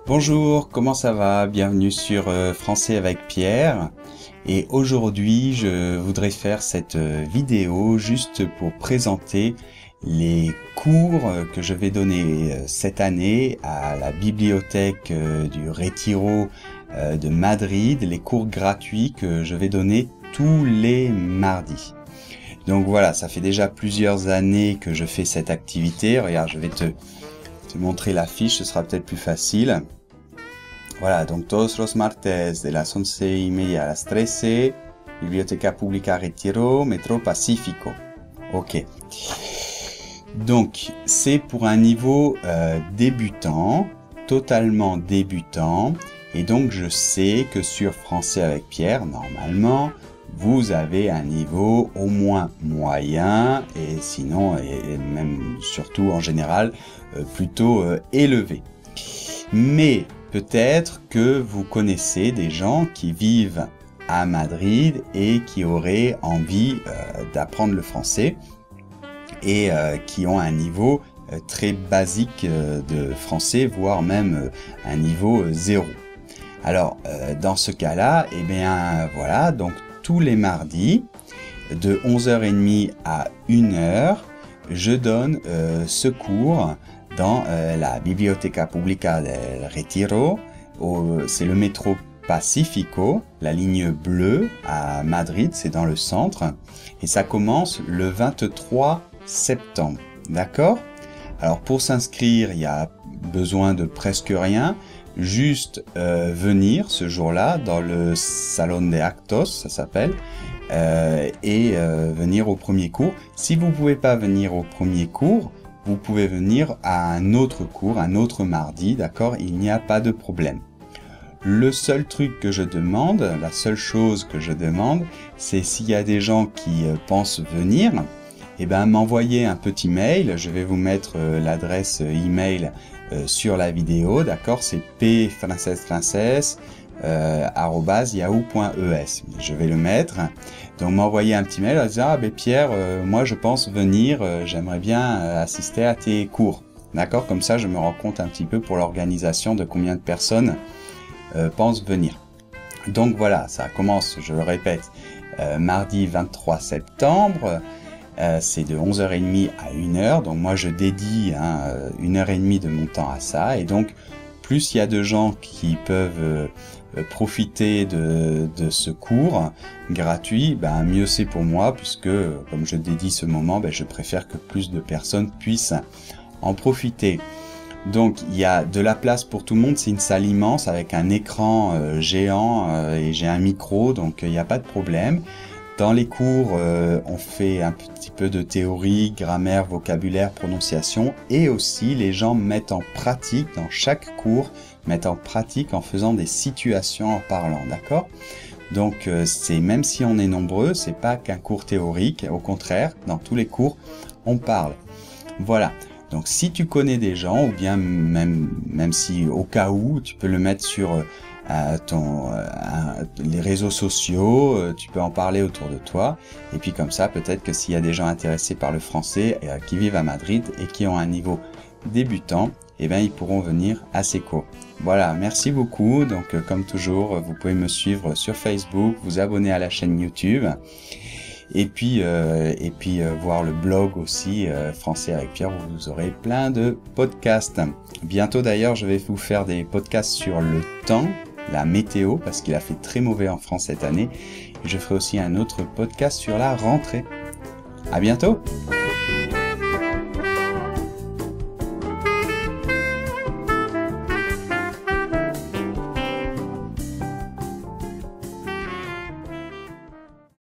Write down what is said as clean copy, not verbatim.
Bonjour, comment ça va? Bienvenue sur Français avec Pierre. Et aujourd'hui, je voudrais faire cette vidéo juste pour présenter les cours que je vais donner cette année à la bibliothèque du Retiro de Madrid, les cours gratuits que je vais donner tous les mardis. Donc voilà, ça fait déjà plusieurs années que je fais cette activité. Regarde, je vais te montrer l'affiche, ce sera peut-être plus facile. Voilà, donc todos los martes de las 11:30 a las 13, Biblioteca Pública Retiro, Metro Pacífico. Ok. Donc, c'est pour un niveau débutant, totalement débutant. Et donc, je sais que sur Français avec Pierre, normalement, vous avez un niveau au moins moyen, et sinon, et même surtout en général, plutôt élevé. Mais peut-être que vous connaissez des gens qui vivent à Madrid et qui auraient envie d'apprendre le français et qui ont un niveau très basique de français, voire même un niveau 0. Alors, dans ce cas-là, eh bien voilà, donc tous les mardis, de 11h30 à 1h, je donne ce cours dans la Biblioteca Pública del Retiro, c'est le métro Pacífico, la ligne bleue à Madrid, c'est dans le centre, et ça commence le 23 septembre, d'accord? Alors pour s'inscrire, il y a besoin de presque rien, juste venir ce jour-là dans le Salon de Actos, ça s'appelle, et venir au premier cours. Si vous ne pouvez pas venir au premier cours, vous pouvez venir à un autre cours, un autre mardi, d'accord? Il n'y a pas de problème. Le seul truc que je demande, la seule chose que je demande, c'est s'il y a des gens qui pensent venir, eh ben m'envoyer un petit mail. Je vais vous mettre l'adresse email sur la vidéo, d'accord? C'est @yahoo.es. Je vais le mettre. Donc m'envoyer un petit mail en disant ben Pierre, moi je pense venir, j'aimerais bien assister à tes cours. D'accord? Comme ça je me rends compte un petit peu pour l'organisation de combien de personnes pensent venir. Donc voilà, ça commence, je le répète, mardi 23 septembre. C'est de 11h30 à 1h, donc moi je dédie 1h30 de mon temps à ça, et donc plus il y a de gens qui peuvent profiter de ce cours gratuit, ben mieux c'est pour moi, puisque comme je dédie ce moment, ben je préfère que plus de personnes puissent en profiter. Donc il y a de la place pour tout le monde, c'est une salle immense avec un écran géant et j'ai un micro, donc il n'y a pas de problème. Dans les cours, on fait un petit peu de théorie, grammaire, vocabulaire, prononciation, et aussi les gens mettent en pratique, dans chaque cours, mettent en pratique en faisant des situations en parlant, d'accord? Donc c'est même si on est nombreux, c'est pas qu'un cours théorique, au contraire, dans tous les cours, on parle. Voilà. Donc si tu connais des gens, ou bien même si au cas où, tu peux le mettre sur les réseaux sociaux, tu peux en parler autour de toi, et puis comme ça, peut-être que s'il y a des gens intéressés par le français, qui vivent à Madrid et qui ont un niveau débutant, eh bien ils pourront venir à ces cours. Voilà, merci beaucoup. Donc comme toujours, vous pouvez me suivre sur Facebook, vous abonner à la chaîne YouTube, et puis voir le blog aussi, Français avec Pierre, où vous aurez plein de podcasts. Bientôt d'ailleurs, je vais vous faire des podcasts sur le temps, la météo, parce qu'il a fait très mauvais en France cette année. Et je ferai aussi un autre podcast sur la rentrée. À bientôt!